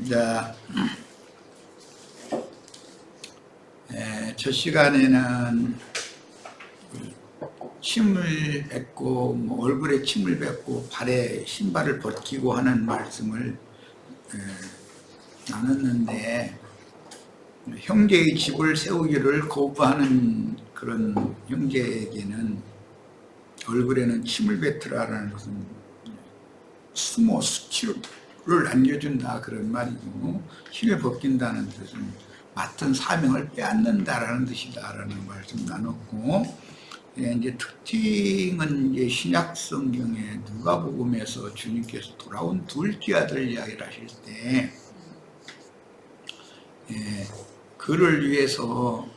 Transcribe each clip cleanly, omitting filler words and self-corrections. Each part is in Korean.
자, 첫 시간에는 침을 뱉고 얼굴에 침을 뱉고 발에 신발을 벗기고 하는 말씀을 나눴는데, 형제의 집을 세우기를 거부하는 그런 형제에게는 얼굴에는 침을 뱉으라라는 것은 수모 수치를 안겨준다 그런 말이고, 신을 벗긴다는 뜻은 맡은 사명을 빼앗는다라는 뜻이다라는 말씀 나눴고, 이제 특징은 이제 신약 성경에 누가복음에서 주님께서 돌아온 둘째 아들 이야기를 하실 때, 그를 위해서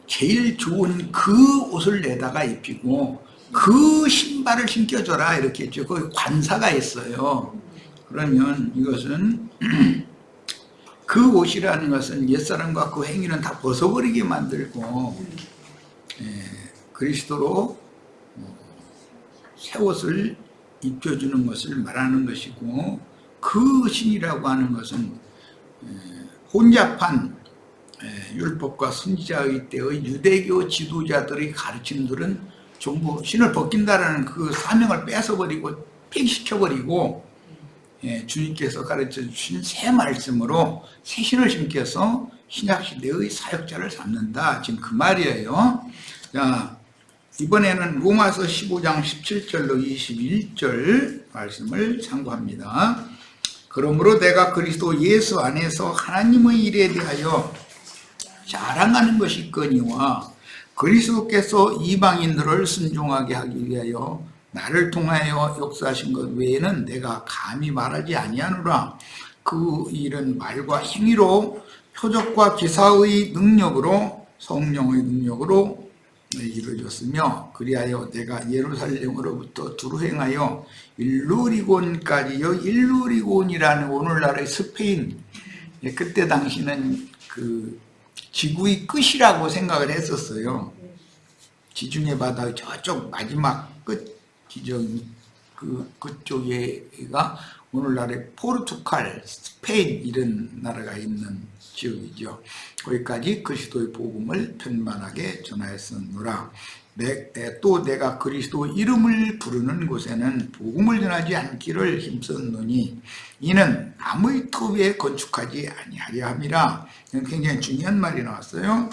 제일 좋은 그 옷을 내다가 입히고 그 신발을 신겨줘라 이렇게 했죠. 거기 관사가 있어요. 그러면 이것은 그 옷이라는 것은 옛사람과 그 행위는 다 벗어버리게 만들고 그리스도로 새 옷을 입혀주는 것을 말하는 것이고, 그 신이라고 하는 것은 혼잡한 율법과 선지자의 때의 유대교 지도자들이 가르치는 들은 전부 신을 벗긴다라는 그 사명을 뺏어버리고 폐기시켜버리고, 주님께서 가르쳐 주신 새 말씀으로 새 신을 신겨서 신약시대의 사역자를 삼는다, 지금 그 말이에요. 자, 이번에는 로마서 15장 17절로 21절 말씀을 참고합니다. 그러므로 내가 그리스도 예수 안에서 하나님의 일에 대하여 자랑하는 것이 있거니와, 그리스도께서 이방인들을 순종하게 하기 위하여 나를 통하여 역사하신 것 외에는 내가 감히 말하지 아니하노라. 그 일은 말과 행위로, 표적과 기사의 능력으로, 성령의 능력으로 이루어졌으며, 그리하여 내가 예루살렘으로부터 두루 행하여 일루리곤까지요, 일루리곤이라는 오늘날의 스페인, 그때 당시는 그 지구의 끝이라고 생각을 했었어요. 지중해 바다 저쪽 마지막 끝 지점, 그쪽에가 오늘날의 포르투갈, 스페인 이런 나라가 있는 지역이죠. 거기까지 그리스도의 복음을 편만하게 전하였으노라. 또 내가 그리스도 이름을 부르는 곳에는 복음을 전하지 않기를 힘썼노니, 이는 남의 터 위에 건축하지 아니하려 함이라. 굉장히 중요한 말이 나왔어요.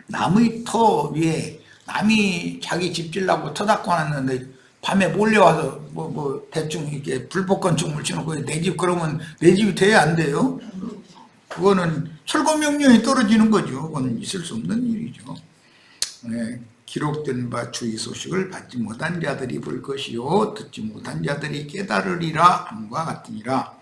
남의 터 위에, 남이 자기 집 지려고 터 닦고 놨는데 밤에 몰래 와서 대충 이렇게 불법 건축물 치놓고 내 집, 그러면 내 집이 돼야 안 돼요? 그거는 철거 명령이 떨어지는 거죠. 그건 있을 수 없는 일이죠. 기록된 바 주의 소식을 받지 못한 자들이 볼 것이요 듣지 못한 자들이 깨달으리라 함과 같으니라.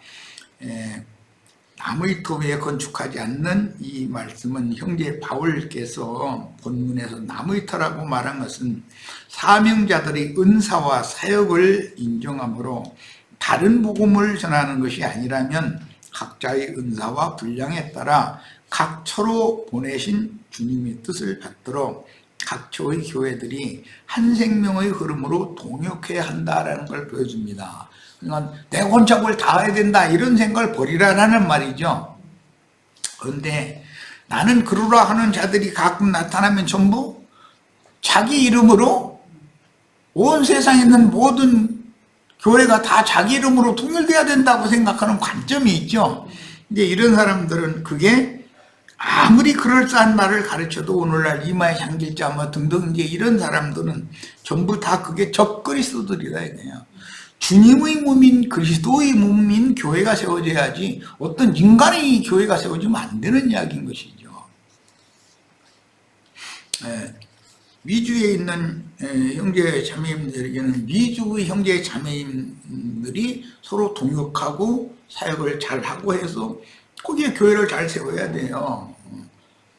남의 터 위에 건축하지 않는 이 말씀은 형제 바울께서 본문에서 남의 터라고 말한 것은 사명자들의 은사와 사역을 인정하므로, 다른 복음을 전하는 것이 아니라면 각자의 은사와 분량에 따라 각처로 보내신 주님의 뜻을 받들어 각처의 교회들이 한 생명의 흐름으로 동역해야 한다라는 걸 보여줍니다. 그러니까 내 혼자 뭘 다 해야 된다 이런 생각을 버리라는 말이죠. 그런데 나는 그러라 하는 자들이 가끔 나타나면 전부 자기 이름으로 온 세상에 있는 모든 교회가 다 자기 이름으로 통일돼야 된다고 생각하는 관점이 있죠. 근데 이런 사람들은 그게 아무리 그럴싸한 말을 가르쳐도 오늘날 이마에 향길자 뭐 등등, 이제 이런 사람들은 전부 다 그게 적그리스도들이라 해요. 주님의 몸인 그리스도의 몸인 교회가 세워져야지 어떤 인간의 교회가 세워지면 안 되는 이야기인 것이죠. 미주에 있는 형제 자매님들에게는 미주의 형제 자매님들이 서로 동역하고 사역을 잘하고 해서 거기에 교회를 잘 세워야 돼요.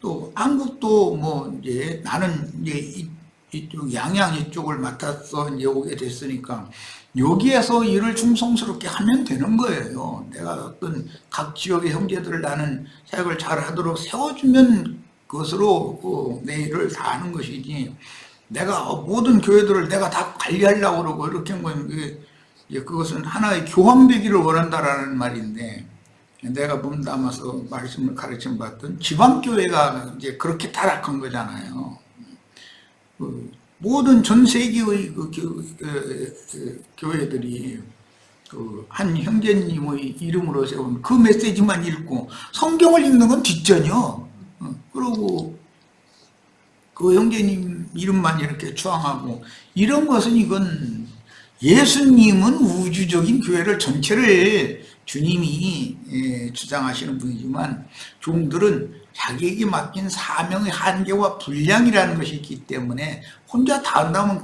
또 한국도 뭐 이제 나는 이제 이쪽 양양 이쪽을 맡아서 이제 오게 됐으니까 여기에서 일을 충성스럽게 하면 되는 거예요. 내가 어떤 각 지역의 형제들을 나는 사역을 잘 하도록 세워주면 그것으로 내 일을 다 하는 것이지, 내가 모든 교회들을 내가 다 관리하려고 그러고 이렇게 한 건 그것은 하나의 교황되기를 원한다라는 말인데, 내가 몸담아서 말씀을 가르쳐 봤던 지방교회가 이제 그렇게 타락한 거잖아요. 모든 전 세계의 교회들이 한 형제님의 이름으로 세운 그 메시지만 읽고 성경을 읽는 건 뒷전이요. 그리고 그 형제님 이름만 이렇게 추앙하고 이런 것은 이건 예수님은 우주적인 교회를 전체를 주님이 주장하시는 분이지만 종들은 자기에게 맡긴 사명의 한계와 분량이라는 것이 있기 때문에 혼자 다 한다면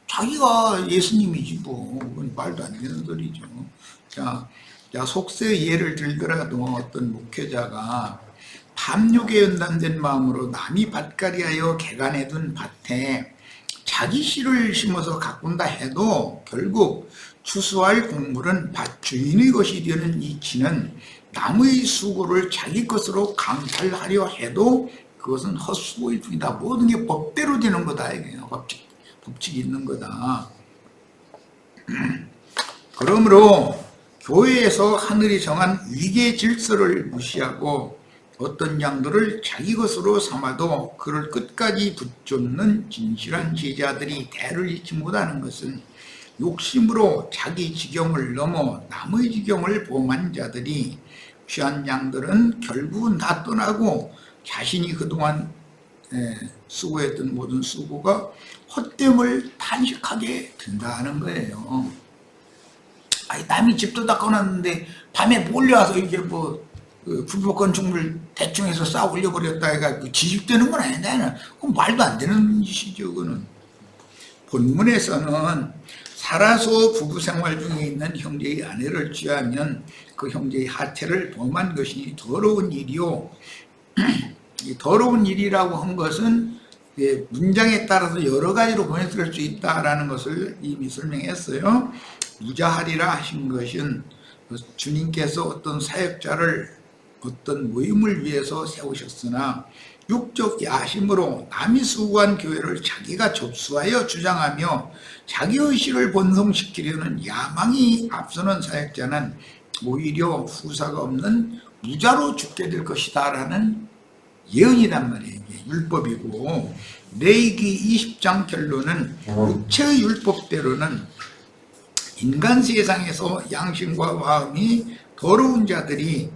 자기가 예수님이지 뭐. 그건 말도 안 되는 소리죠. 자, 속세 예를 들더라도 어떤 목회자가 탐욕에 연단된 마음으로 남이 밭갈이하여 개간해둔 밭에 자기 씨를 심어서 가꾼다 해도 결국 추수할 곡물은 밭 주인의 것이 되는 이치는 남의 수고를 자기 것으로 강탈하려 해도 그것은 헛수고일 뿐이다. 모든 게 법대로 되는 거다. 이게 법칙이 있는 거다. 그러므로 교회에서 하늘이 정한 위계 질서를 무시하고 어떤 양들을 자기 것으로 삼아도 그를 끝까지 붙잡는 진실한 제자들이 대를 잃지 못하는 것은 욕심으로 자기 지경을 넘어 남의 지경을 범한 자들이 귀한 양들은 결국은 다 떠나고 자신이 그동안 수고했던 모든 수고가 헛됨을 탄식하게 된다는 거예요. 아니, 남이 집도 닦아놨는데 밤에 몰려와서 이게 불법 건축물 대충 해서 쌓아 올려버렸다 해가지고 지집되는 건 아니다. 그건 말도 안 되는 짓이죠. 그거는. 본문에서는 살아서 부부 생활 중에 있는 형제의 아내를 취하면 그 형제의 하태를 범한 것이 더러운 일이요. 이 더러운 일이라고 한 것은 문장에 따라서 여러 가지로 번역될 수 있다라는 것을 이미 설명했어요. 무자하리라 하신 것은 주님께서 어떤 사역자를 어떤 모임을 위해서 세우셨으나 육적 야심으로 남이 수고한 교회를 자기가 접수하여 주장하며 자기의 씨를 번성시키려는 야망이 앞서는 사역자는 오히려 후사가 없는 무자로 죽게 될 것이다 라는 예언이란 말이에요. 율법이고, 레위기 20장 결론은 육체의 율법대로는 인간 세상에서 양심과 마음이 더러운 자들이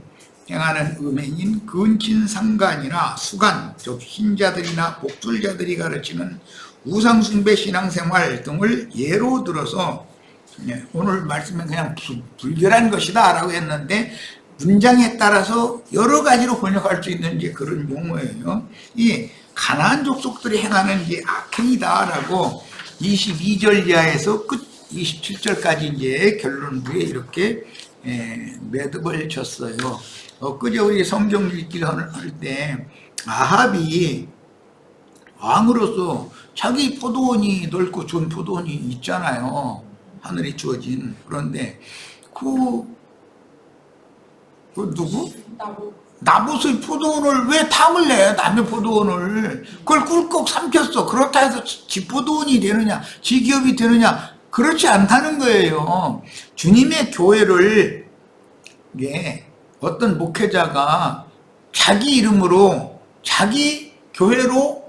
행하는 음행인 근친 상간이나 수간, 즉 신자들이나 복술자들이 가르치는 우상숭배 신앙생활 등을 예로 들어서 오늘 말씀은 그냥 불결한 것이다 라고 했는데 문장에 따라서 여러 가지로 번역할 수 있는 이제 그런 용어예요. 이 가나안 족속들이 행하는 이제 악행이다 라고 22절 이하에서 끝 27절까지 이제 결론부에 이렇게 매듭을 쳤어요. 그제 우리 성경 읽기를 할 때 아합이 왕으로서 자기 포도원이 넓고 좋은 포도원이 있잖아요. 하늘이 주어진. 그런데 그 누구? 나봇의 포도원을 왜 탐을 내? 남의 포도원을. 그걸 꿀꺽 삼켰어. 그렇다 해서 지 포도원이 되느냐? 지 기업이 되느냐? 그렇지 않다는 거예요. 주님의 교회를 어떤 목회자가 자기 이름으로 자기 교회로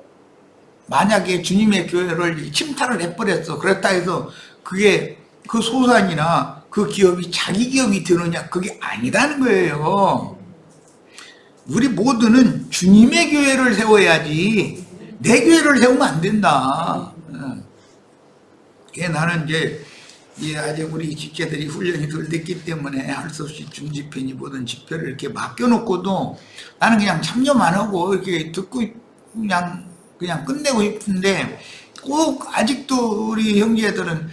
만약에 주님의 교회를 침탈을 해버렸어. 그렇다 해서 그게 그 소산이나 그 기업이 자기 기업이 되느냐? 그게 아니라는 거예요. 우리 모두는 주님의 교회를 세워야지 내 교회를 세우면 안 된다. 나는 이제 아직 우리 집계들이 훈련이 덜 됐기 때문에 할 수 없이 중집회니 뭐든 집회를 이렇게 맡겨놓고도 나는 그냥 참여만 하고 이렇게 듣고 그냥 끝내고 싶은데 꼭 아직도 우리 형제들은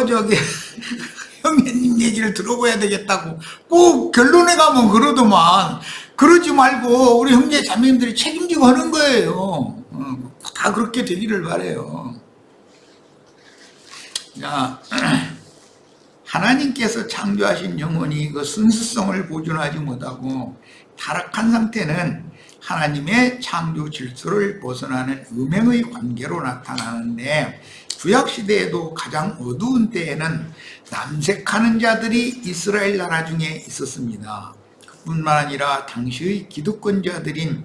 저기 형제님 얘기를 들어봐야 되겠다고 꼭 결론에 가면 그러더만. 그러지 말고 우리 형제 자매님들이 책임지고 하는 거예요. 다 그렇게 되기를 바라요. 자, 하나님께서 창조하신 영혼이 그 순수성을 보존하지 못하고 타락한 상태는 하나님의 창조 질서를 벗어나는 음행의 관계로 나타나는데 구약시대에도 가장 어두운 때에는 남색하는 자들이 이스라엘 나라 중에 있었습니다. 그뿐만 아니라 당시의 기득권자들인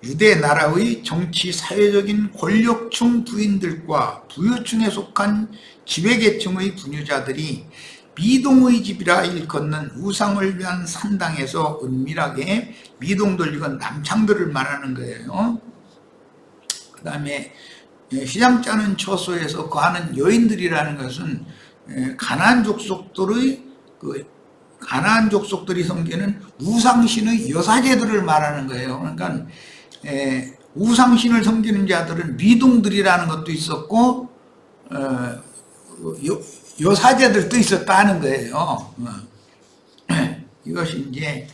유대 나라의 정치 사회적인 권력층 부인들과 부유층에 속한 지배계층의 분유자들이 미동의 집이라 일컫는 우상을 위한 산당에서 은밀하게 미동들, 이건 남창들을 말하는 거예요. 그 다음에 휘장 짜는 처소에서 거하는 여인들이라는 것은 가나안 족속들이 섬기는 우상신의 여사제들을 말하는 거예요. 그러니까 우상신을 섬기는 자들은 미동들이라는 것도 있었고 여사제들도 있었다는 거예요. 이것이 이제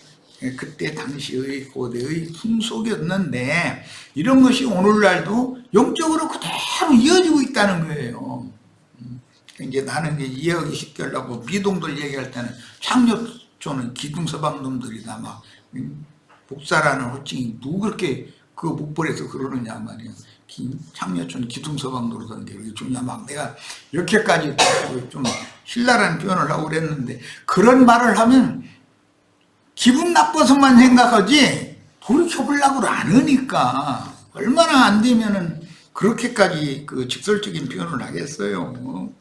그때 당시의 고대의 풍속이었는데, 이런 것이 오늘날도 영적으로 그대로 이어지고 있다는 거예요. 이제 나는 이해하기 쉽게 하려고 미동들 얘기할 때는 창녀촌은 기둥서방 놈들이다 막 복사라는 호칭이 누구 그렇게 그 목벌에서 그러느냐 말이야. 창녀촌 기둥서방 노릇한데 이게 좋냐 막 내가 이렇게까지 좀 신랄한 표현을 하고 그랬는데, 그런 말을 하면 기분 나빠서만 생각하지 돌이켜보려고 안 하니까 얼마나 안 되면은 그렇게까지 그 직설적인 표현을 하겠어요.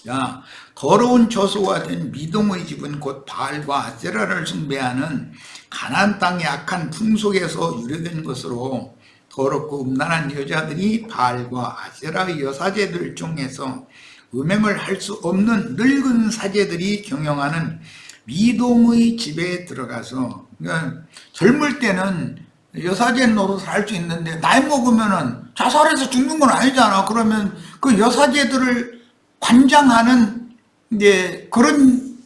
야, 더러운 저소가 된 미동의 집은 곧 바알과 아세라를 숭배하는 가나안 땅의 악한 풍속에서 유래된 것으로, 더럽고 음란한 여자들이 바알과 아세라의 여사제들 중에서 음행을 할 수 없는 늙은 사제들이 경영하는 미동의 집에 들어가서, 그러니까 젊을 때는 여사제 노릇을 할 수 있는데 나이 먹으면은 자살해서 죽는 건 아니잖아. 그러면 그 여사제들을 관장하는 이제 그런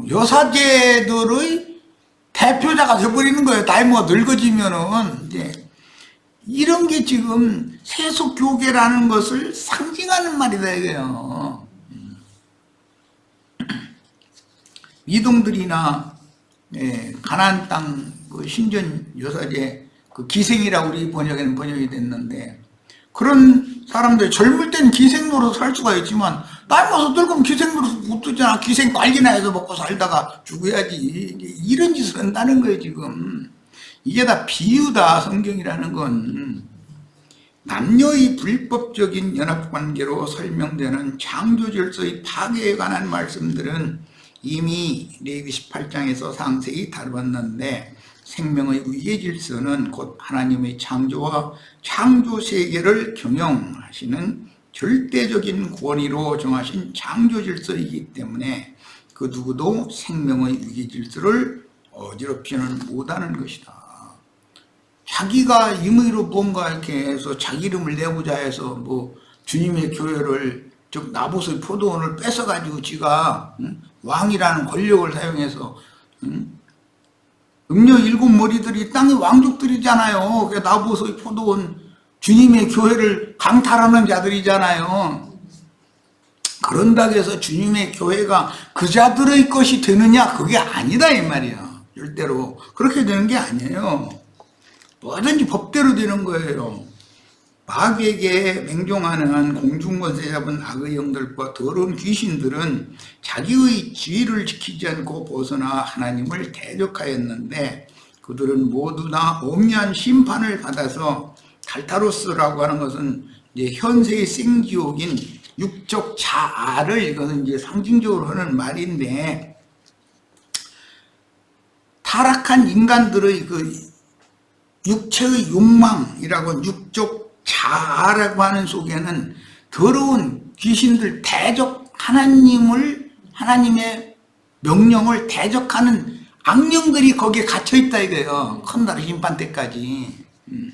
여사제들의 대표자가 되어버리는 거예요. 나이 먹어 늙어지면은. 이제 이런 게 지금 세속교계라는 것을 상징하는 말이다 이거예요. 미동들이나 가나안 땅 그 신전 여사제 그 기생이라고 우리 번역에는 번역이 됐는데, 그런 사람들 젊을 때는 기생 노릇을 할 수가 있지만 나이 먹어서 늙으면 기생 노릇 못 하잖아. 기생 빨기나 해서 먹고 살다가 죽어야지. 이런 짓을 한다는 거예요 지금. 이게 다 비유다. 성경이라는 건 남녀의 불법적인 연합관계로 설명되는 창조질서의 파괴에 관한 말씀들은 이미 레위기 18장에서 상세히 다루었는데, 생명의 위계질서는 곧 하나님의 창조와 창조세계를 경영하시는 절대적인 권위로 정하신 창조질서이기 때문에 그 누구도 생명의 위계질서를 어지럽히는 못하는 것이다. 자기가 임의로 뭔가 이렇게 해서 자기 이름을 내보자 해서 뭐 주님의 교회를, 즉 나봇의 포도원을 뺏어가지고 지가 왕이라는 권력을 사용해서 음녀 7머리들이 땅의 왕족들이잖아요. 그 나봇의 포도원, 주님의 교회를 강탈하는 자들이잖아요. 그런다고 해서 주님의 교회가 그 자들의 것이 되느냐? 그게 아니다 이 말이야. 절대로 그렇게 되는 게 아니에요. 뭐든지 법대로 되는 거예요. 마귀에게 맹종하는 공중권세 잡은 악의 영들과 더러운 귀신들은 자기의 지위를 지키지 않고 벗어나 하나님을 대적하였는데, 그들은 모두 다 엄미한 심판을 받아서, 탈타로스라고 하는 것은 이제 현세의 생지옥인 육적 자아를, 이것은 이제 상징적으로 하는 말인데, 타락한 인간들의 그 육체의 욕망이라고 육적 자아라고 하는 속에는 더러운 귀신들, 하나님의 명령을 대적하는 악령들이 거기에 갇혀있다 이거예요. 큰날의 심판 때까지. 그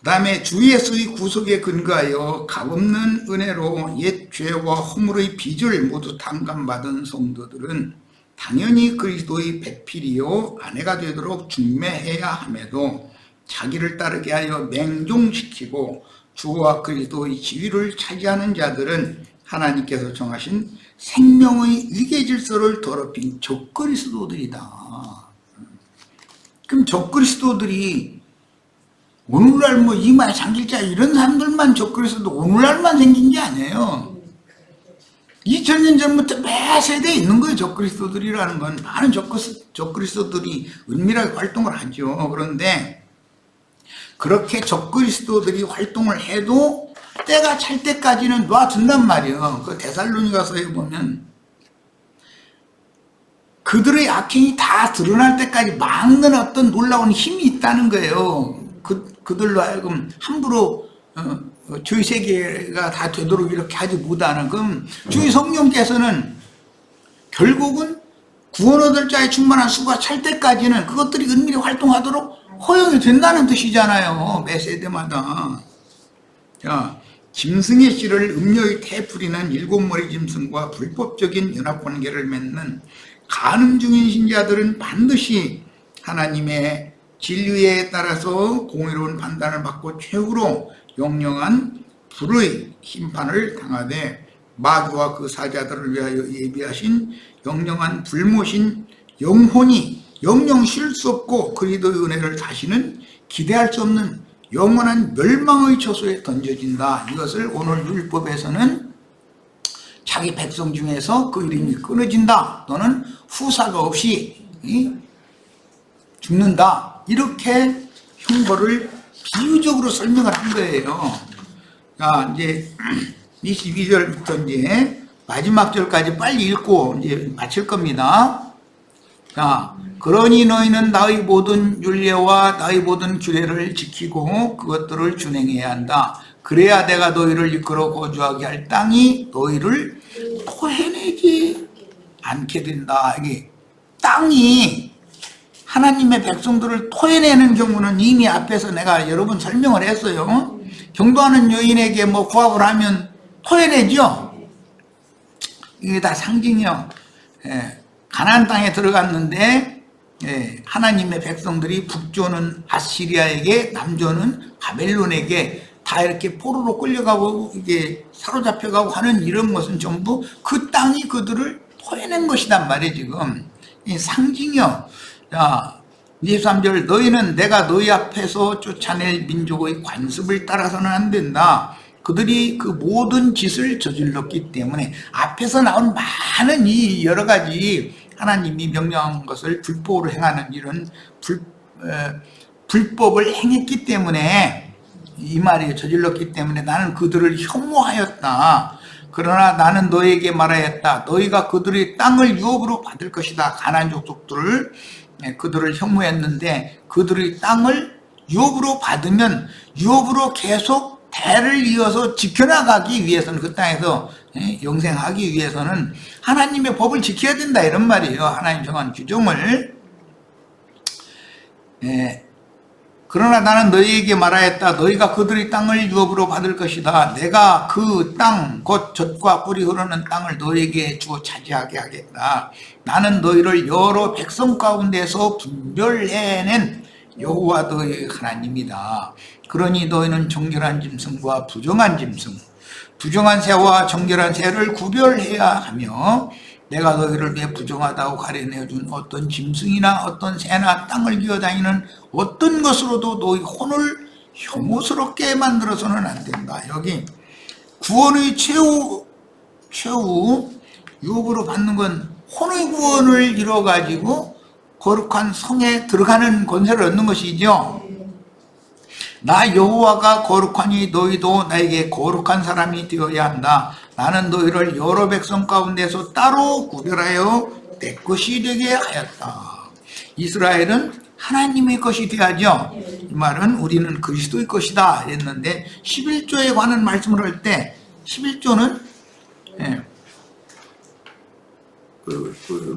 다음에 주 예수의 구속에 근거하여 값없는 은혜로 옛 죄와 허물의 빚을 모두 탕감받은 성도들은 당연히 그리스도의 배필이요 아내가 되도록 중매해야 함에도 자기를 따르게 하여 맹종시키고 주와 그리스도의 지위를 차지하는 자들은 하나님께서 정하신 생명의 위계질서를 더럽힌 적그리스도들이다. 그럼 적그리스도들이 오늘날 뭐 이마에 장길자 이런 사람들만 적그리스도 오늘날만 생긴 게 아니에요. 2000년 전부터 매 세대에 있는 거예요. 적그리스도들이라는 건. 많은 적그리스도들이 은밀하게 활동을 하죠. 그런데 그렇게 적그리스도들이 활동을 해도 때가 찰 때까지는 놔둔단 말이에요. 그 데살로니가서에 보면 그들의 악행이 다 드러날 때까지 막는 어떤 놀라운 힘이 있다는 거예요. 그들로 하여금 함부로 주의 세계가 다 되도록 이렇게 하지 못하는. 그럼 주의 성령께서는 결국은 구원 얻을 자의 충만한 수가 찰 때까지는 그것들이 은밀히 활동하도록 허용이 된다는 뜻이잖아요. 매 세대마다. 자, 짐승의 씨를 음녀의 태풀이는 일곱머리 짐승과 불법적인 연합관계를 맺는 간음 중인 신자들은 반드시 하나님의 진리에 따라서 공의로운 판단을 받고 최후로 영영한 불의 심판을 당하되 마귀와 그 사자들을 위하여 예비하신 영영한 불못인 영혼이 영영 쉴 수 없고 그리스도의 은혜를 다시는 기대할 수 없는 영원한 멸망의 처소에 던져진다. 이것을 오늘 율법에서는 자기 백성 중에서 그 이름이 끊어진다 또는 후사가 없이 죽는다. 이렇게 형벌을 비유적으로 설명을 한 거예요. 자, 이제 22절부터 이제 마지막 절까지 빨리 읽고 이제 마칠 겁니다. 자, 그러니 너희는 나의 모든 율례와 나의 모든 규례를 지키고 그것들을 준행해야 한다. 그래야 내가 너희를 이끌어 거주하게 할 땅이 너희를 토해내지 않게 된다. 이게 땅이 하나님의 백성들을 토해내는 경우는 이미 앞에서 내가 여러 번 설명을 했어요. 경도하는 여인에게 뭐 고합을 하면 토해내죠. 이게 다 상징이요. 가나안 땅에 들어갔는데 하나님의 백성들이 북조는 아시리아에게 남조는 바벨론에게 다 이렇게 포로로 끌려가고 이게 사로잡혀가고 하는 이런 것은 전부 그 땅이 그들을 토해낸 것이단 말이에요. 지금 이 상징이요. 자, 23절 너희는 내가 너희 앞에서 쫓아낼 민족의 관습을 따라서는 안 된다. 그들이 그 모든 짓을 저질렀기 때문에 앞에서 나온 많은 이 여러 가지 하나님이 명령한 것을 불법으로 행하는 이런 불법을 행했기 때문에 이 말이 저질렀기 때문에 나는 그들을 혐오하였다. 그러나 나는 너에게 말하였다. 너희가 그들의 땅을 유업으로 받을 것이다. 가나안 족속들을 그들을 혐오했는데 그들의 땅을 유업으로 받으면 유업으로 계속 대를 이어서 지켜나가기 위해서는 그 땅에서 영생하기 위해서는 하나님의 법을 지켜야 된다 이런 말이에요. 하나님 정한 규정을. 그러나 나는 너희에게 말하였다. 너희가 그들의 땅을 유업으로 받을 것이다. 내가 그 땅 곧 젖과 꿀이 흐르는 땅을 너희에게 주어 차지하게 하겠다. 나는 너희를 여러 백성 가운데서 분별해낸 여호와 너희 하나님이다. 그러니 너희는 정결한 짐승과 부정한 짐승, 부정한 새와 정결한 새를 구별해야 하며 내가 너희를 내 부정하다고 가려내준 어떤 짐승이나 어떤 새나 땅을 기어다니는 어떤 것으로도 너희 혼을 혐오스럽게 만들어서는 안 된다. 여기 구원의 최후 유업으로 받는 건 혼의 구원을 이뤄가지고 거룩한 성에 들어가는 권세를 얻는 것이죠. 나 여호와가 거룩하니 너희도 나에게 거룩한 사람이 되어야 한다. 나는 너희를 여러 백성 가운데서 따로 구별하여 내 것이 되게 하였다. 이스라엘은 하나님의 것이 되야죠. 이 말은 우리는 그리스도의 것이다 했는데 11조에 관한 말씀을 할 때 11조는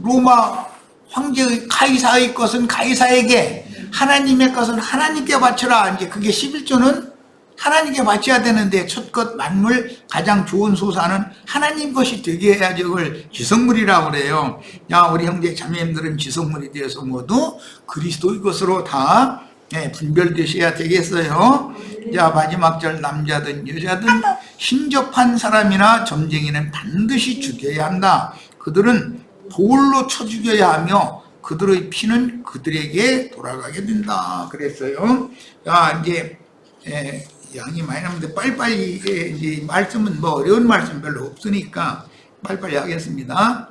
로마 황제의 가이사의 것은 가이사에게, 하나님의 것은 하나님께 바쳐라. 이제 그게 11조는 하나님께 바쳐야 되는데 첫것 만물 가장 좋은 소사는 하나님 것이 되게 해야지. 그걸 지성물이라고 그래요. 야, 우리 형제 자매님들은 지성물이 되어서 모두 그리스도의 것으로 다 분별되셔야 되겠어요. 자, 마지막 절 남자든 여자든 신접한 사람이나 점쟁이는 반드시 죽여야 한다. 그들은 돌로 쳐 죽여야 하며 그들의 피는 그들에게 돌아가게 된다 그랬어요. 자, 이제 양이 많이 남는데 빨리빨리 이제 말씀은 뭐 어려운 말씀 별로 없으니까 빨리빨리 하겠습니다.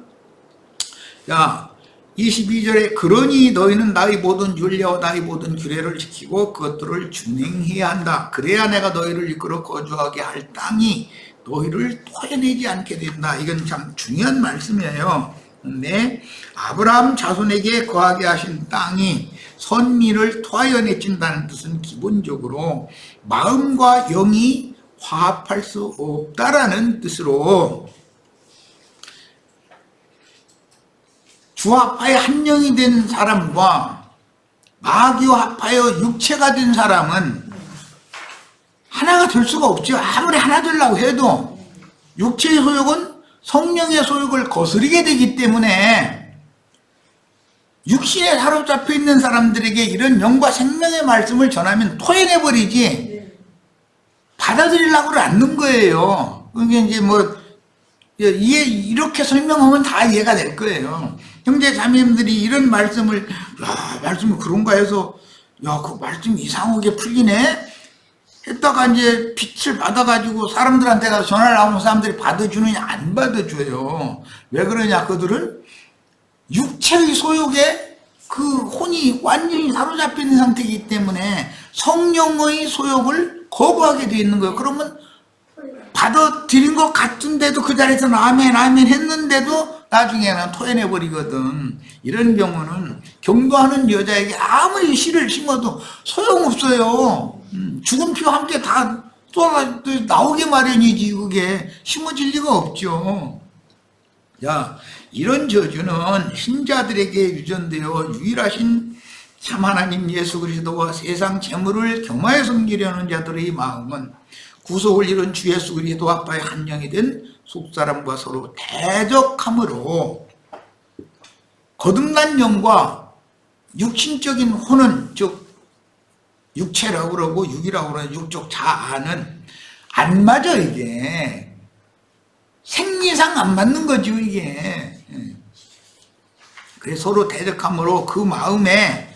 자, 22절에 그러니 너희는 나의 모든 윤례와 나의 모든 규례를 지키고 그것들을 준행해야 한다. 그래야 내가 너희를 이끌어 거주하게 할 땅이 너희를 토해내지 않게 된다. 이건 참 중요한 말씀이에요. 근데 아브라함 자손에게 거하게 하신 땅이 선민을 토하여 내친다는 뜻은 기본적으로 마음과 영이 화합할 수 없다라는 뜻으로 주와 합하여 한 영이 된 사람과 마귀와 합하여 육체가 된 사람은 하나가 될 수가 없죠. 아무리 하나 되려고 해도 육체의 소욕은 성령의 소욕을 거스르게 되기 때문에 육신에 사로잡혀 있는 사람들에게 이런 영과 생명의 말씀을 전하면 토해내버리지 받아들이려고 않는 거예요. 그게 이제 뭐 이렇게 설명하면 다 이해가 될 거예요. 형제 자매님들이 이런 말씀을 말씀이 그런가 해서 그 말씀 이상하게 풀리네 했다가 이제 빛을 받아가지고 사람들한테 가서 전화를 하면 사람들이 받아주느냐 안 받아줘요. 왜 그러냐, 그들은 육체의 소욕에 그 혼이 완전히 사로잡혀 있는 상태이기 때문에 성령의 소욕을 거부하게 되어 있는 거예요. 그러면 받아들인 것 같은데도 그 자리에서 아멘 아멘 했는데도 나중에는 토해내버리거든. 이런 경우는 경도하는 여자에게 아무리 씨를 심어도 소용없어요. 죽은 피와 함께 다 쏟아 나오게 마련이지 그게 심어질 리가 없죠. 자, 이런 저주는 신자들에게 유전되어 유일하신 참 하나님 예수 그리스도와 세상 재물을 겸하여 섬기려는 자들의 마음은 구속을 이룬 주 예수 그리스도 아빠의 한 영이 된 속사람과 서로 대적함으로 거듭난 영과 육신적인 혼은 즉 육체라고 그러고 육이라고 그러는 육적 자아는 안 맞아. 이게 생리상 안 맞는 거죠 이게. 그래서 서로 대적함으로 그 마음의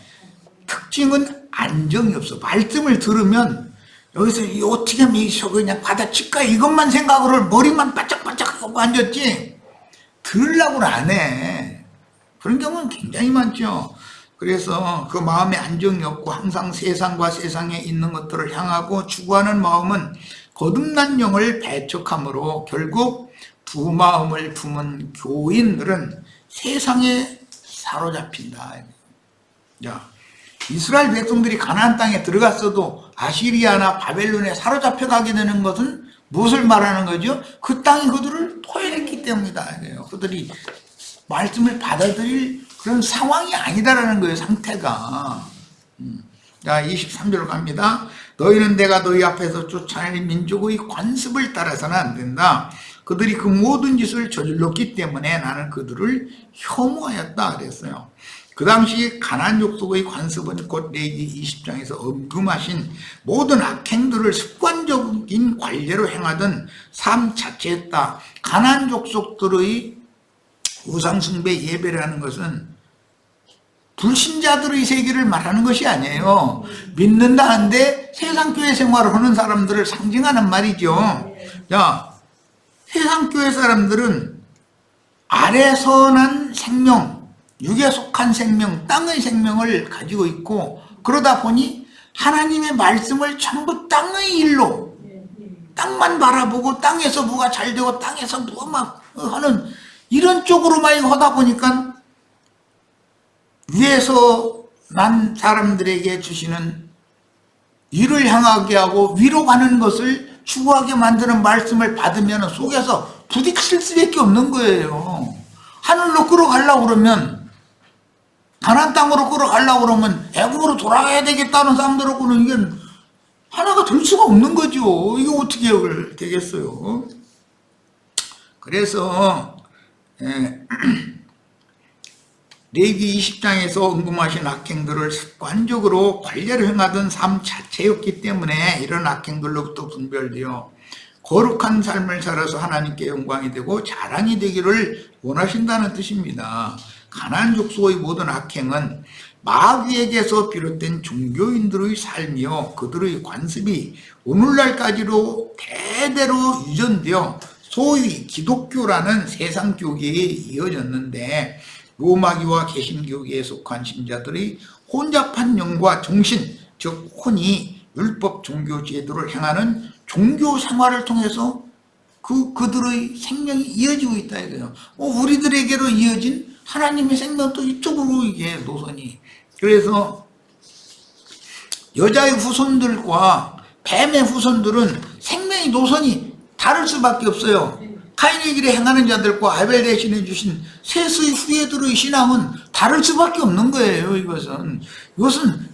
특징은 안정이 없어. 말씀을 들으면 여기서 어떻게 하면 이거 그냥 받아칠까 이것만 생각으로 머리만 바짝바짝 하고 앉았지 들으려고는 안 해. 그런 경우는 굉장히 많죠. 그래서 그 마음에 안정이 없고 항상 세상과 세상에 있는 것들을 향하고 추구하는 마음은 거듭난 영을 배척함으로 결국 두 마음을 품은 교인들은 세상에 사로잡힌다. 자, 이스라엘 백성들이 가나안 땅에 들어갔어도 아시리아나 바벨론에 사로잡혀 가게 되는 것은 무엇을 말하는 거죠? 그 땅이 그들을 토해냈기 때문이다. 그들이 말씀을 받아들일 그런 상황이 아니다라는 거예요, 상태가. 자, 23절 갑니다. 너희는 내가 너희 앞에서 쫓아낸 민족의 관습을 따라서는 안 된다. 그들이 그 모든 짓을 저질렀기 때문에 나는 그들을 혐오하였다 그랬어요. 그 당시 가나안 족속의 관습은 곧 레위기 20장에서 언급하신 모든 악행들을 습관적인 관례로 행하던 삶 자체였다. 가나안 족속들의 우상숭배 예배라는 것은 불신자들의 세계를 말하는 것이 아니에요. 믿는다는데 세상교회 생활을 하는 사람들을 상징하는 말이죠. 자, 세상교회 사람들은 아래서 난 생명, 육에 속한 생명, 땅의 생명을 가지고 있고 그러다 보니 하나님의 말씀을 전부 땅의 일로 땅만 바라보고 땅에서 뭐가 잘 되고 땅에서 뭐가 막 하는 이런 쪽으로만 하다 보니까 위에서 난 사람들에게 주시는 위를 향하게 하고 위로 가는 것을 추구하게 만드는 말씀을 받으면 속에서 부딪힐 수밖에 없는 거예요. 하늘로 끌어가려고 그러면 가나안 땅으로 끌어가려고 그러면 애굽으로 돌아가야 되겠다는 사람들하고는 이게 하나가 될 수가 없는 거죠. 이게 어떻게 되겠어요. 그래서 레위기 20장에서 언급하신 악행들을 습관적으로 관례를 행하던 삶 자체였기 때문에 이런 악행들로부터 분별되어 거룩한 삶을 살아서 하나님께 영광이 되고 자랑이 되기를 원하신다는 뜻입니다. 가나안 족속의 모든 악행은 마귀에게서 비롯된 종교인들의 삶이요 그들의 관습이 오늘날까지도 대대로 유전되어 소위 기독교라는 세상교계에 이어졌는데, 로마교와 개신교계에 속한 신자들의 혼잡한 영과 정신, 즉 혼이 율법 종교 제도를 행하는 종교 생활을 통해서 그들의 생명이 이어지고 있다 이거예요. 우리들에게로 이어진 하나님의 생명도 이쪽으로 이게 노선이. 그래서 여자의 후손들과 뱀의 후손들은 생명의 노선이 다를 수밖에 없어요. 카인의 길에 행하는 자들과 아벨 대신해 주신 셋의 후예들의 신앙은 다를 수밖에 없는 거예요. 이것은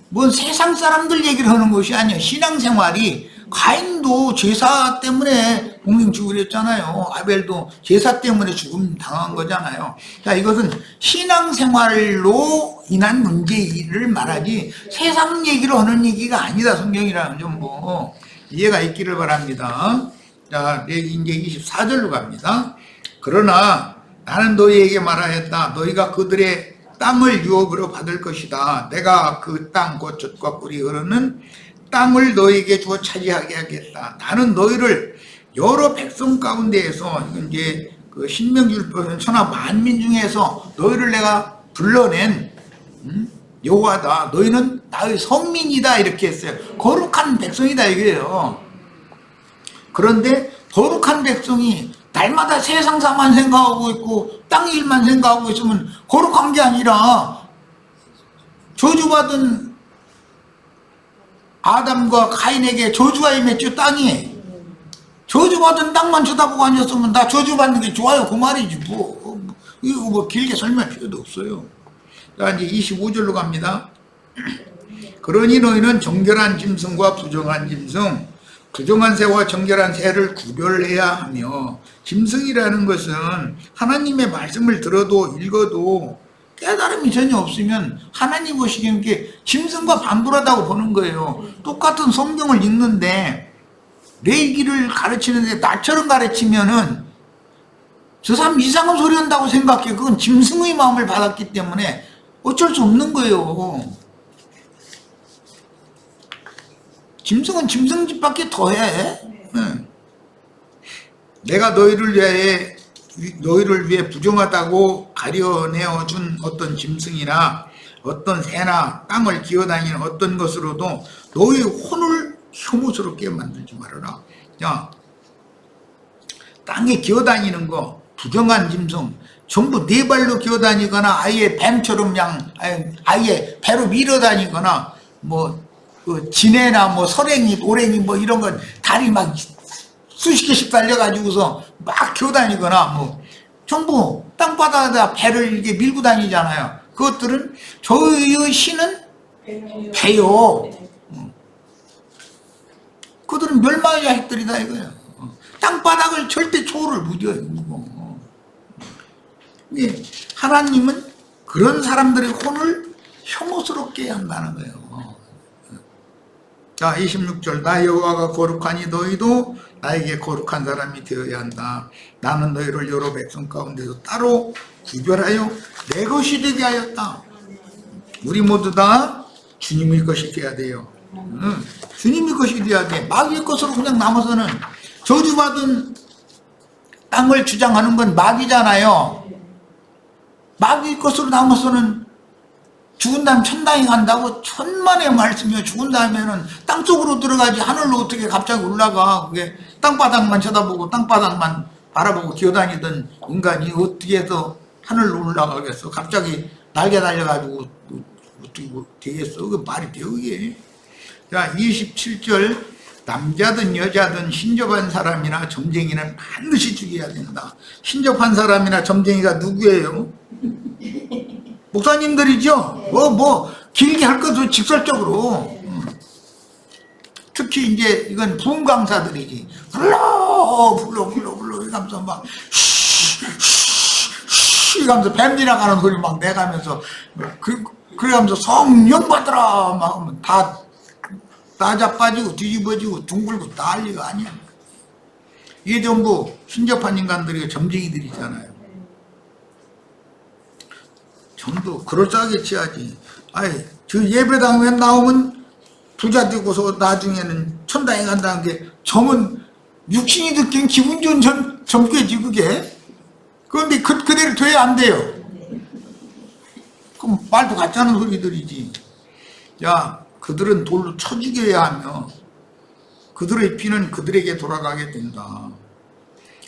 뭔 세상 사람들 얘기를 하는 것이 아니에요. 신앙생활이, 가인도 제사 때문에 동생 죽으렸잖아요. 아벨도 제사 때문에 죽음 당한 거잖아요. 자, 이것은 신앙생활로 인한 문제를 말하지 세상 얘기를 하는 얘기가 아니다. 성경이라는 좀 뭐 이해가 있기를 바랍니다. 자, 이제 24절로 갑니다. 그러나 나는 너희에게 말하였다. 너희가 그들의 땅을 유업으로 받을 것이다. 내가 그 땅 곧 젖과 꿀이 흐르는 땅을 너희에게 주어 차지하게 하겠다. 나는 너희를 여러 백성 가운데에서, 이제 그 신명기율법은 천하 만민 중에서 너희를 내가 불러낸 여호와다. 너희는 나의 성민이다. 이렇게 했어요. 거룩한 백성이다 이거예요. 그런데 거룩한 백성이 날마다 세상사만 생각하고 있고 땅 일만 생각하고 있으면 거룩한 게 아니라, 저주받은 아담과 가인에게 저주가 임했죠. 땅이. 저주받은 땅만 쳐다보고 앉았으면 나 저주받는 게 좋아요 그 말이지 이거 뭐 길게 설명할 필요도 없어요. 자, 이제 25절로 갑니다. 그러니 너희는 정결한 짐승과 부정한 짐승, 부정한 새와 정결한 새를 구별해야 하며, 짐승이라는 것은 하나님의 말씀을 들어도 읽어도 깨달음이 전혀 없으면 하나님 보시기엔 게 짐승과 반불하다고 보는 거예요. 똑같은 성경을 읽는데 내 길을 가르치는데 나처럼 가르치면은 저 사람 이상한 소리 한다고 생각해. 그건 짐승의 마음을 받았기 때문에 어쩔 수 없는 거예요. 짐승은 짐승 짓밖에 더해. 내가 너희를 위해 부정하다고 가려내어준 어떤 짐승이나 어떤 새나 땅을 기어다니는 어떤 것으로도 너희 혼을 혐오스럽게 만들지 말아라. 자, 땅에 기어다니는 거, 부정한 짐승, 전부 네 발로 기어다니거나 아예 뱀처럼 아예 배로 밀어다니거나, 뭐 그 지네나 뭐 설행이, 오랭이 뭐 이런 건 다리 막 수십 개씩 달려가지고서 막 기어다니거나, 뭐 전부 땅바닥에다 배를 이렇게 밀고 다니잖아요. 그것들은 저의 신은 배요. 그들은 멸망의 자식들이다 이거예요. 땅바닥을 절대 초월을 못해요. 하나님은 그런 사람들의 혼을 혐오스럽게 한다는 거예요. 자, 26절. 나 여호와가 거룩하니 너희도 나에게 거룩한 사람이 되어야 한다. 나는 너희를 여러 백성 가운데서 따로 구별하여 내 것이 되게 하였다. 우리 모두 다 주님의 것이 되어야 돼요. 주님의 것이 되어야 돼. 마귀의 것으로 그냥 남아서는, 저주받은 땅을 주장하는 건 마귀잖아요. 마귀의 것으로 남아서는 죽은 다음 천당에 간다고 천만의 말씀이요. 죽은 다음에는 땅속으로 들어가지 하늘로 어떻게 갑자기 올라가. 그게 땅바닥만 쳐다보고 땅바닥만 바라보고 기어다니던 인간이 어떻게 해서 하늘로 올라가겠어. 갑자기 날개 달려가지고 어떻게 되겠어. 그 말이 돼요 이게. 자, 27절. 남자든 여자든 신접한 사람이나 점쟁이는 반드시 죽여야 된다. 신접한 사람이나 점쟁이가 누구예요? 목사님들이죠. 뭐 길게 할 것도 직설적으로. 특히 이제 이건 부흥 강사들이지. 불러 이러면서 막 이러면서 뱀 지나가는 소리 막 내가면서 그러면서 성령 받으라 막 하면 다 자빠지고 뒤집어지고 둥글고 난리가 아니야. 이게 전부 신접한 인간들이 점쟁이들이잖아요. 전도 그럴싸하게 치야지. 아이, 저 예배당에 나오면 부자 되고서 나중에는 천당에 간다는 게 점은 육신이 듣기엔 기분 좋은 점괘지 그게. 그런데 그대로 돼야 안 돼요. 그럼 말도 같지 않은 소리들이지. 야, 그들은 돌로 쳐 죽여야 하며 그들의 피는 그들에게 돌아가게 된다.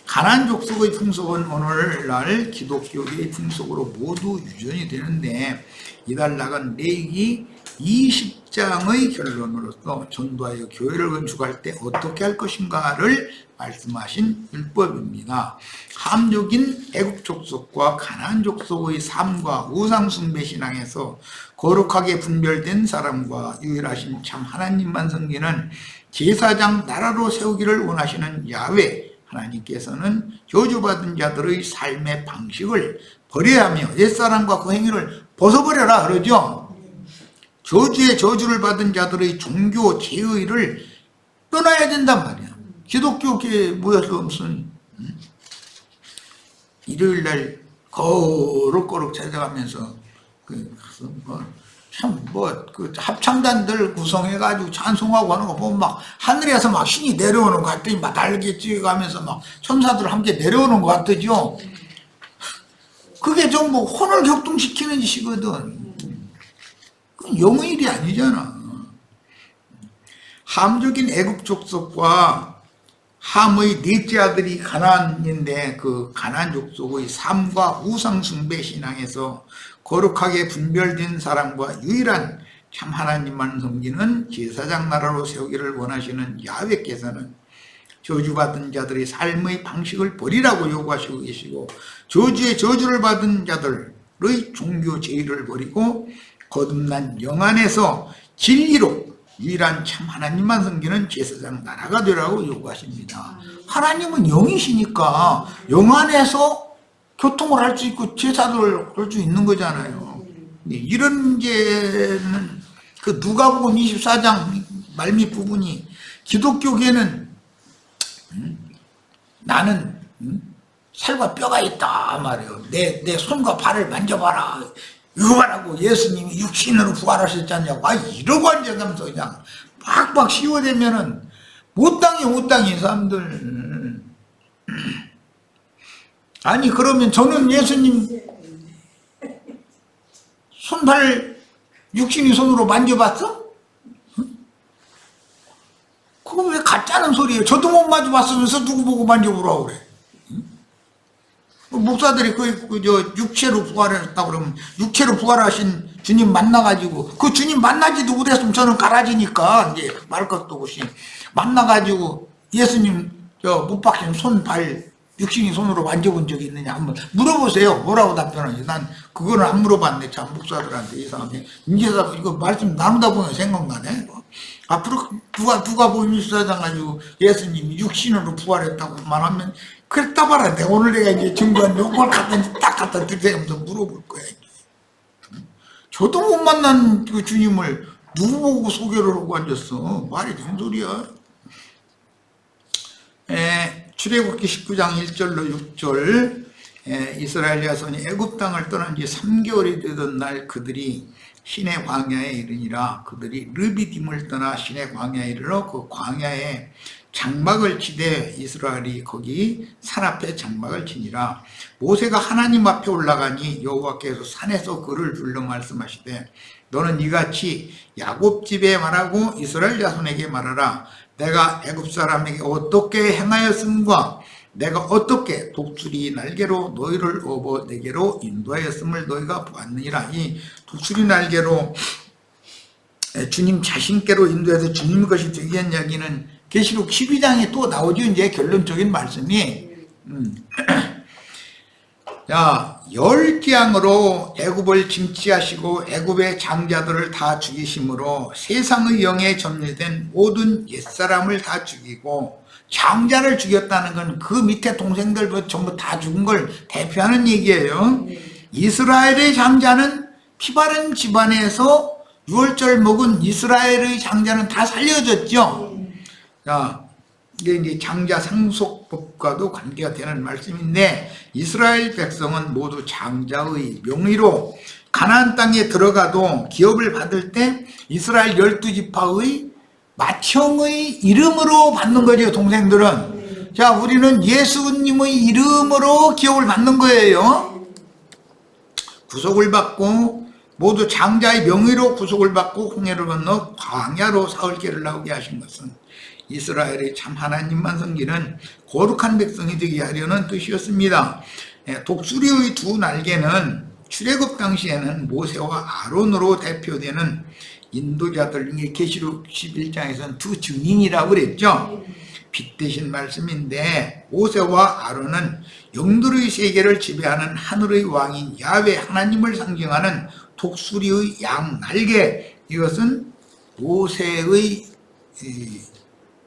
가나안 족속의 풍속은 오늘날 기독교의 풍속으로 모두 유전이 되는데, 이달 나간 레위기 20장의 결론으로서 전도하여 교회를 건축할 때 어떻게 할 것인가를 말씀하신 율법입니다. 함족인 애국 족속과 가나안 족속의 삶과 우상 숭배 신앙에서 거룩하게 분별된 사람과 유일하신 참 하나님만 섬기는 제사장 나라로 세우기를 원하시는 야훼 하나님께서는 저주받은 자들의 삶의 방식을 버려야 하며 옛사람과 그 행위를 벗어버려라 그러죠. 저주에 저주를 받은 자들의 종교 제의를 떠나야 된단 말이야. 기독교계에 모여서 무슨 일요일날 거룩거룩 찾아가면서 그 합창단들 구성해가지고 찬송하고 하는 거 보면 막 하늘에서 막 신이 내려오는 것 같더니 막 달게 찍어가면서 막 천사들 함께 내려오는 것 같더죠. 그게 전부 혼을 격동시키는 짓이거든. 그건 영의 일이 아니잖아. 함족인 애국 족속과 함의 넷째 아들이 가나안인데, 그 가나안 족속의 삶과 우상 숭배 신앙에서 거룩하게 분별된 사람과 유일한 참 하나님만 섬기는 제사장 나라로 세우기를 원하시는 야훼께서는 저주받은 자들의 삶의 방식을 버리라고 요구하시고 계시고, 저주에 저주를 받은 자들의 종교 제의를 버리고 거듭난 영 안에서 진리로 유일한 참 하나님만 섬기는 제사장 나라가 되라고 요구하십니다. 하나님은 영이시니까 영 안에서 교통을 할 수 있고 제사를 할 수 있는 거잖아요. 이런 문제는 그 누가복음 24장 말미 부분이 기독교계는 나는 살과 뼈가 있다 말이에요. 내 손과 발을 만져봐라. 이거 말하고 예수님이 육신으로 부활하셨잖냐고. 이러고 앉아가면서 그냥 팍팍 씌워대면은 못 당해, 사람들. 아니, 그러면 저는 예수님 손발 육신이 손으로 만져봤어? 그거 왜 가짜는 소리예요? 저도 못 만져봤으면서 누구 보고 만져보라고 그래? 목사들이 육체로 부활했다고 그러면 육체로 부활하신 주님 만나가지고, 그 주님 만나지도 못했으면 저는 가라지니까 이제 말 것도 없이 만나가지고 예수님 못 박힌 손, 발, 육신이 손으로 만져본 적이 있느냐 한번 물어보세요. 뭐라고 답변하지? 난 그거는 안 물어봤네. 참 목사들한테 이상하게. 이제서 이거 말씀 나누다 보면 생각나네. 앞으로 누가 보면 수사장 가지고 예수님이 육신으로 부활했다고 말하면 그랬다 봐라. 오늘 내가 이제 증거한 요걸 딱 갖다 드리면서 물어볼 거야. 저도 못 만난 그 주님을 누구 보고 소개를 하고 앉았어. 말이 되는 소리야. 출애굽기 19장 1절로 6절, 이스라엘 자손이 애굽 땅을 떠난 지 3개월이 되던 날 그들이 신의 광야에 이르니라. 그들이 르비딤을 떠나 신의 광야에 이르러 그 광야에 장막을 치되 이스라엘이 거기 산 앞에 장막을 치니라. 모세가 하나님 앞에 올라가니 여호와께서 산에서 그를 불러 말씀하시되 너는 이같이 야곱 집에 말하고 이스라엘 자손에게 말하라. 내가 애굽 사람에게 어떻게 행하였음과 내가 어떻게 독수리 날개로 너희를 업어 내게로 인도하였음을 너희가 보았느니라. 이 독수리 날개로 주님 자신께로 인도해서 주님 것이 되게 한 이야기는 계시록 12장에 또 나오죠. 이제 결론적인 말씀이 자, 10재앙으로 애굽을 침치하시고 애굽의 장자들을 다 죽이심으로 세상의 영에 점유된 모든 옛사람을 다 죽이고, 장자를 죽였다는 건 그 밑에 동생들 전부 다 죽은 걸 대표하는 얘기예요. 이스라엘의 장자는 피바른 집안에서 6월절 먹은 이스라엘의 장자는 다 살려졌죠. 자, 이게 이제 장자 상속법과도 관계가 되는 말씀인데, 이스라엘 백성은 모두 장자의 명의로 가나안 땅에 들어가도 기업을 받을 때 이스라엘 12지파의 맏형의 이름으로 받는 거죠. 동생들은. 자, 우리는 예수님의 이름으로 기업을 받는 거예요. 구속을 받고 모두 장자의 명의로 구속을 받고 홍해를 건너 광야로 사흘 길을 나오게 하신 것은 이스라엘이 참 하나님만 섬기는 거룩한 백성이 되게 하려는 뜻이었습니다. 독수리의 두 날개는 출애굽 당시에는 모세와 아론으로 대표되는 인도자들 중에 계시록 11장에서는 두 증인이라고 그랬죠. 빛 대신 말씀인데 모세와 아론은 영들의 세계를 지배하는 하늘의 왕인 야훼 하나님을 상징하는 독수리의 양 날개, 이것은 모세의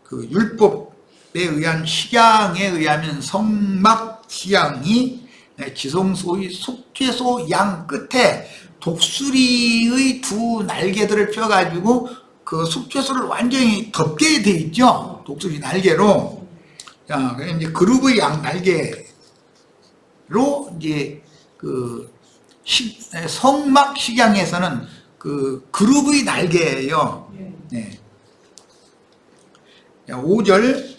그 율법에 의한 식양에 의하면 성막 식양이 지성소의 속죄소 양 끝에 독수리의 두 날개들을 펴가지고 그 속죄소를 완전히 덮게 돼 있죠. 독수리 날개로. 자, 그래서 이제 그룹의 양 날개로 이제 그 성막 식양에서는 그 그룹의 날개예요. 네. 5절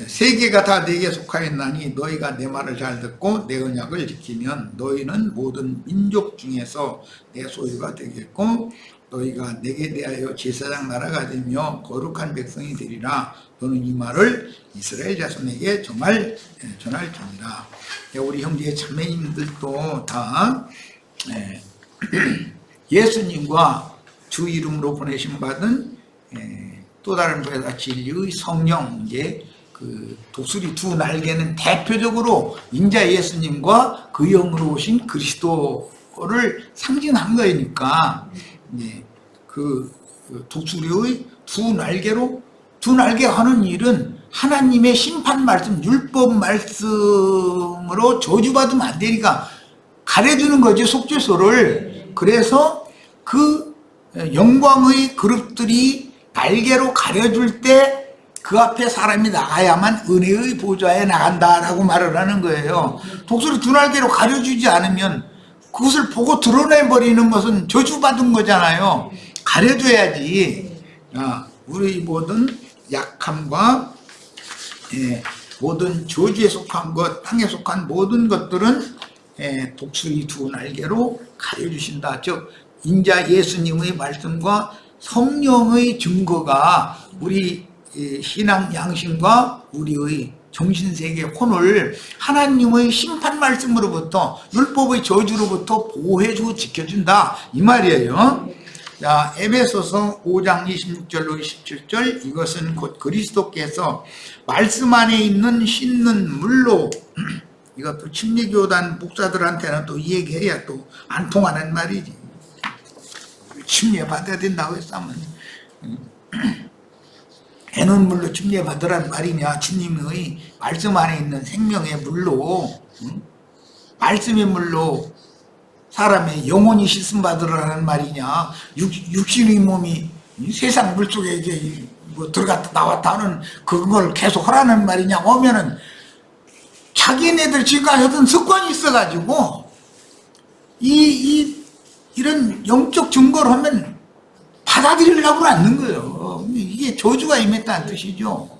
세계가 다 내게 속하였나니 너희가 내 말을 잘 듣고 내 언약을 지키면 너희는 모든 민족 중에서 내 소유가 되겠고 너희가 내게 대하여 제사장 나라가 되며 거룩한 백성이 되리라. 너는 이 말을 이스라엘 자손에게 전할지니라. 우리 형제 자매님들도 다 예수님과 주 이름으로 보내심 받은 또 다른 부에다 진리의 성령, 이제 그 독수리 두 날개는 대표적으로 인자 예수님과 그 영으로 오신 그리스도를 상징한 거니까 이제 그 독수리의 두 날개 하는 일은 하나님의 심판 말씀, 율법 말씀으로 저주받으면 안 되니까 가려주는 거죠, 속죄소를. 그래서 그 영광의 그룹들이 날개로 가려줄 때 그 앞에 사람이 나가야만 은혜의 보좌에 나간다라고 말을 하는 거예요. 독수리 두 날개로 가려주지 않으면 그것을 보고 드러내버리는 것은 저주받은 거잖아요. 가려줘야지. 우리 모든 약함과 모든 저주에 속한 것, 땅에 속한 모든 것들은 독수리 두 날개로 가려주신다. 즉 인자 예수님의 말씀과 성령의 증거가 우리 신앙 양심과 우리의 정신세계 혼을 하나님의 심판 말씀으로부터 율법의 저주로부터 보호해주고 지켜준다 이 말이에요. 자, 에베소서 5장 26절로 27절, 이것은 곧 그리스도께서 말씀 안에 있는 씻는 물로 이것도 침례교단 목사들한테는 또 이 얘기해야 또 안 통하는 말이지. 침례 받아야 된다고 했으면 애는 물로 침례 받으란 말이냐. 주님의 말씀 안에 있는 생명의 물로, 말씀의 물로 사람의 영혼이 씻음 받으라는 말이냐. 육신의 몸이 세상 물 속에 이제 뭐 들어갔다 나왔다 하는 그걸 계속 하라는 말이냐 하면은 자기네들 지금까지 하던 습관이 있어가지고 이런 영적 증거를 하면 받아들이려고 않는 거예요. 이게 저주가 임했다는 뜻이죠.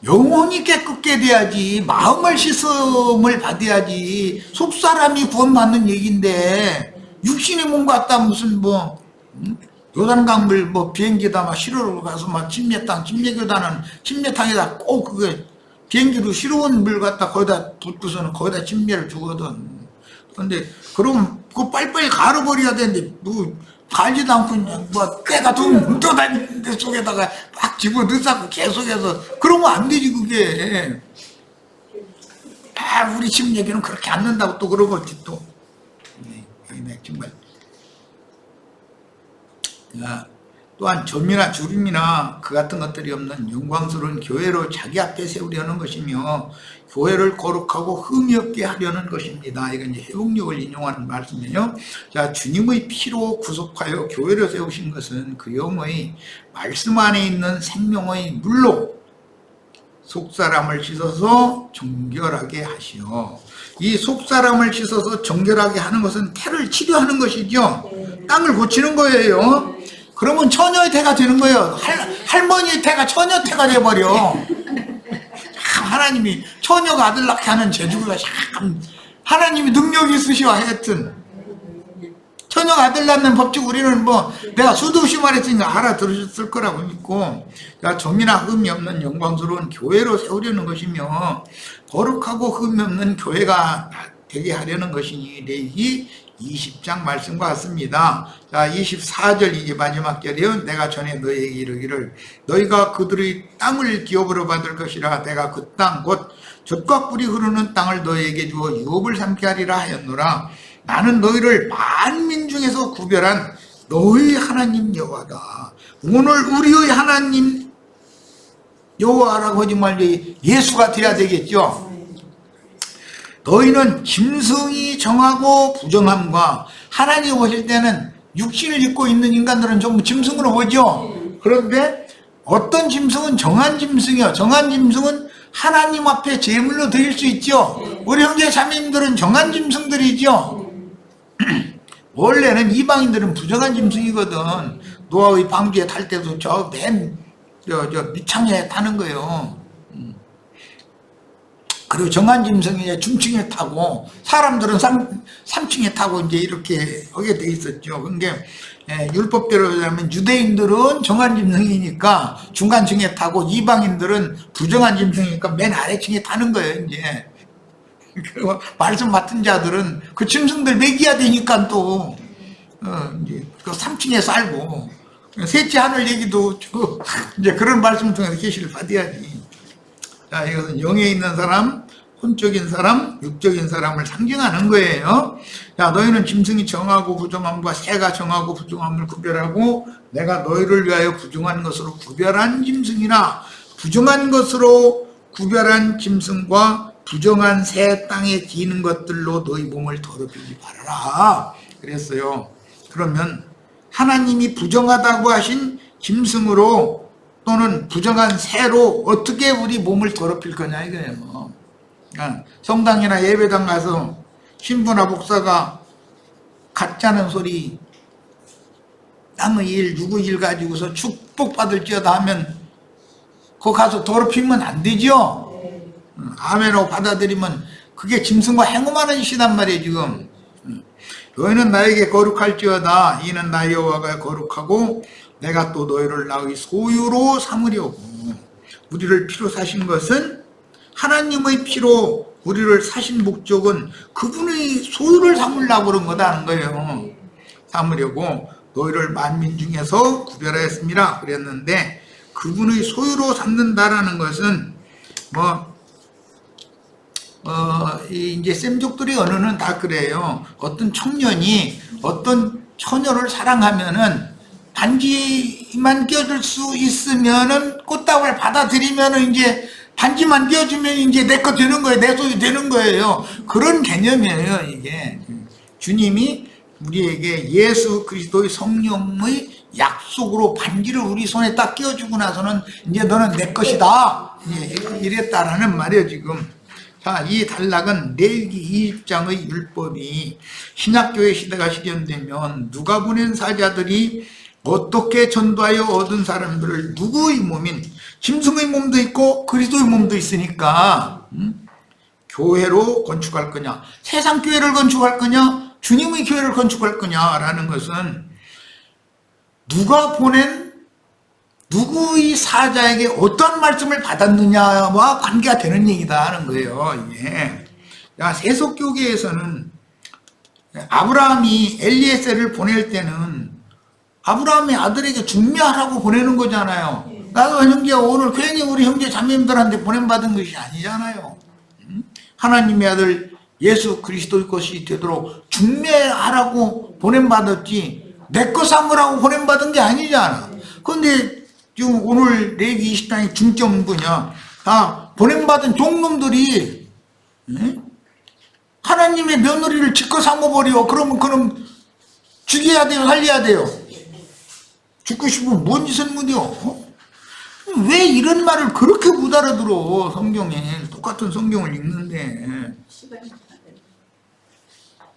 영혼이 깨끗게 돼야지, 마음을 씻음을 받아야지, 속사람이 구원받는 얘기인데, 육신의 몸 같다 무슨 뭐, 요단강물 뭐 비행기다 막 실어로 가서 막 침례교단은 침례탕에다 꼭 그게 비행기로 실어온 물 갖다 거기다 붓고서는 거기다 침례를 주거든. 근데 그럼 그거 빨리빨리 갈아버려야 되는데 뭐 갈지도 않고 그냥 뭐 때가 둥 떠다니는데 속에다가 막 집어넣자고 계속해서 그러면 안 되지 그게. 우리 집 얘기는 그렇게 안 는다고 또 그러겠지 또. 네, 정말. 또한 점이나 주름이나 그 같은 것들이 없는 영광스러운 교회로 자기 앞에 세우려는 것이며 교회를 거룩하고 흠이 없게 하려는 것입니다. 이건 이제 회복력을 인용하는 말씀이에요. 자, 주님의 피로 구속하여 교회를 세우신 것은 그 영의 말씀 안에 있는 생명의 물로 속사람을 씻어서 정결하게 하시오. 이 속사람을 씻어서 정결하게 하는 것은 태를 치료하는 것이죠. 땅을 고치는 거예요. 그러면 처녀의 태가 되는 거예요. 할머니의 태가 처녀 태가 돼버려. 하나님이 처녀가 아들 낳게 하는 재주가 참 하나님이 능력이 있으시오. 하여튼 처녀가 아들 낳는 법칙 우리는 뭐 내가 수도 없이 말했으니까 알아들으셨을 거라고 믿고, 점이나 흠이 없는 영광스러운 교회로 세우려는 것이며 거룩하고 흠이 없는 교회가 되게 하려는 것이니 레위기 20장 말씀과 같습니다. 자, 24절 이제 마지막 절이요. 내가 전에 너희에게 이르기를 너희가 그들의 땅을 기업으로 받을 것이라 내가 그 땅 곧 젖과 꿀이 흐르는 땅을 너희에게 주어 유업을 삼게 하리라 하였노라. 나는 너희를 만민 중에서 구별한 너희 하나님 여호와다. 오늘 우리의 하나님 여호와라고 하지 말고 예수가 돼야 되겠죠. 너희는 짐승이 정하고 부정함과, 하나님 오실 때는 육신을 입고 있는 인간들은 전부 짐승으로 보죠. 그런데 어떤 짐승은 정한 짐승이요. 정한 짐승은 하나님 앞에 제물로 드릴 수 있죠. 우리 형제 자매님들은 정한 짐승들이죠. 원래는 이방인들은 부정한 짐승이거든. 노아의 방주에 탈 때도 저 밑창에 타는 거예요. 그리고 정한 짐승이 중층에 타고 사람들은 3층에 타고 이제 이렇게 하게 돼 있었죠. 그러니까 율법대로 하면 유대인들은 정한 짐승이니까 중간층에 타고 이방인들은 부정한 짐승이니까 맨 아래층에 타는 거예요. 이제 그리고 말씀 맡은 자들은 그 짐승들 먹여야 되니까 또 이제 그 3층에 살고, 셋째 하늘 얘기도 이제 그런 말씀 통해서 계시를 받아야지. 자, 이것은 영에 있는 사람, 혼적인 사람, 육적인 사람을 상징하는 거예요. 자, 너희는 짐승이 정하고 부정함과 새가 정하고 부정함을 구별하고 내가 너희를 위하여 부정한 것으로 구별한 짐승이나 부정한 것으로 구별한 짐승과 부정한 새 땅에 기는 것들로 너희 몸을 더럽히지 말아라 그랬어요. 그러면 하나님이 부정하다고 하신 짐승으로 또는 부정한 새로 어떻게 우리 몸을 더럽힐 거냐 이거예요. 성당이나 예배당 가서 신부나 목사가 가짜는 소리, 남의 일 누구 일 가지고서 축복받을지어다 하면 거기 가서 더럽히면 안 되죠. 아멘으로 받아들이면 그게 짐승과 행음하는 짓이란 말이에요. 지금 너희는 나에게 거룩할지어다. 이는 나 여호와가 거룩하고 내가 또 너희를 나의 소유로 삼으려고. 우리를 피로 사신 것은, 하나님의 피로 우리를 사신 목적은 그분의 소유를 삼으려고 그런 거다는 거예요. 삼으려고 너희를 만민 중에서 구별하였습니다 그랬는데, 그분의 소유로 삼는다라는 것은 이제 셈족들의 언어는 다 그래요. 어떤 청년이 어떤 처녀를 사랑하면은 반지만 껴줄 수 있으면은 꽃다발 받아들이면은 이제 반지만 껴주면 이제 내 거 되는 거예요. 내 소유 되는 거예요. 그런 개념이에요. 이게 주님이 우리에게 예수 그리스도의 성령의 약속으로 반지를 우리 손에 딱 끼워주고 나서는 이제 너는 내 것이다 이랬다라는 말이에요. 지금 자, 이 단락은 레위기 20장의 율법이 신약교회 시대가 실현되면 누가 보낸 사자들이 어떻게 전도하여 얻은 사람들을 누구의 몸인, 짐승의 몸도 있고 그리스도의 몸도 있으니까 교회로 건축할 거냐, 세상 교회를 건축할 거냐, 주님의 교회를 건축할 거냐라는 것은 누가 보낸 누구의 사자에게 어떤 말씀을 받았느냐와 관계가 되는 얘기다 하는 거예요. 이게. 세속교계에서는 아브라함이 엘리에셀을 보낼 때는 아브라함의 아들에게 중매하라고 보내는 거잖아요. 나도 형제 오늘 괜히 우리 형제 자매님들한테 보냄받은 것이 아니잖아요. 하나님의 아들 예수 그리스도의 것이 되도록 중매하라고 보냄받았지 내 것 삼으라고 보냄받은 게 아니잖아. 그런데 지금 오늘 레위기 20장의 중점은 뭐냐, 다 보냄받은 종놈들이 하나님의 며느리를 지껏 삼아버려. 그럼 죽여야 돼요, 살려야 돼요? 죽고 싶으면 뭔 짓을 못해요? 왜 이런 말을 그렇게 못 알아들어? 성경에 똑같은 성경을 읽는데.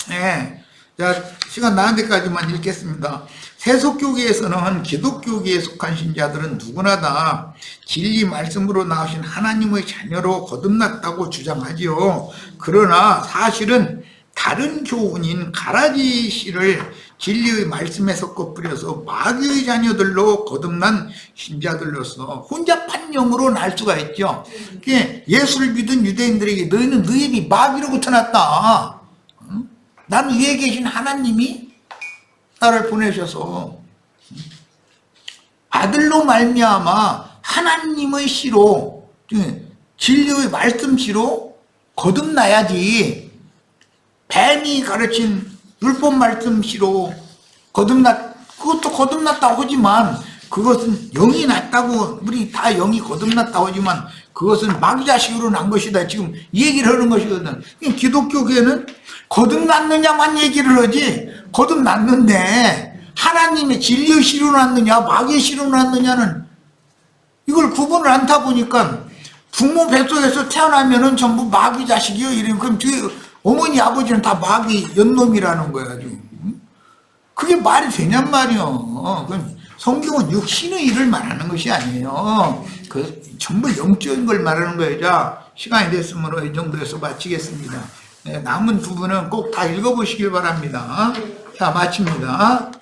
네. 자, 시간 나는 데까지만 읽겠습니다. 세속교계에서는 기독교계에 속한 신자들은 누구나 다 진리 말씀으로 나오신 하나님의 자녀로 거듭났다고 주장하지요. 그러나 사실은 다른 교훈인 가라지 씨를 진리의 말씀에 섞어 뿌려서 마귀의 자녀들로 거듭난 신자들로서 혼잡한 영으로 날 수가 있죠. 예수를 믿은 유대인들에게 너희는 너희 입이 마귀로부터 났다. 난 위에 계신 하나님이 나를 보내셔서 아들로 말미암아 하나님의 씨로 진리의 말씀 씨로 거듭나야지. 뱀이 가르친 율법 말씀 씨로 그것도 거듭났다고 하지만 그것은 영이 났다고, 우리 다 영이 거듭났다고 하지만 그것은 마귀자식으로 난 것이다. 지금 얘기를 하는 것이거든. 기독교계는 거듭났느냐만 얘기를 하지, 거듭났는데 하나님의 진리의 씨로 났느냐 마귀의 씨로 났느냐는 이걸 구분을 않다 보니까 부모 뱃속에서 태어나면은 전부 마귀 자식이요 이러면 그럼 뒤에 어머니 아버지는 다 마귀 연놈이라는 거야 지금. 그게 말이 되냔 말이요. 성경은 육신의 일을 말하는 것이 아니에요. 그 전부 영적인 걸 말하는 거예요. 자, 시간이 됐으므로 이 정도에서 마치겠습니다. 네, 남은 부분은 꼭 다 읽어보시길 바랍니다. 자, 마칩니다.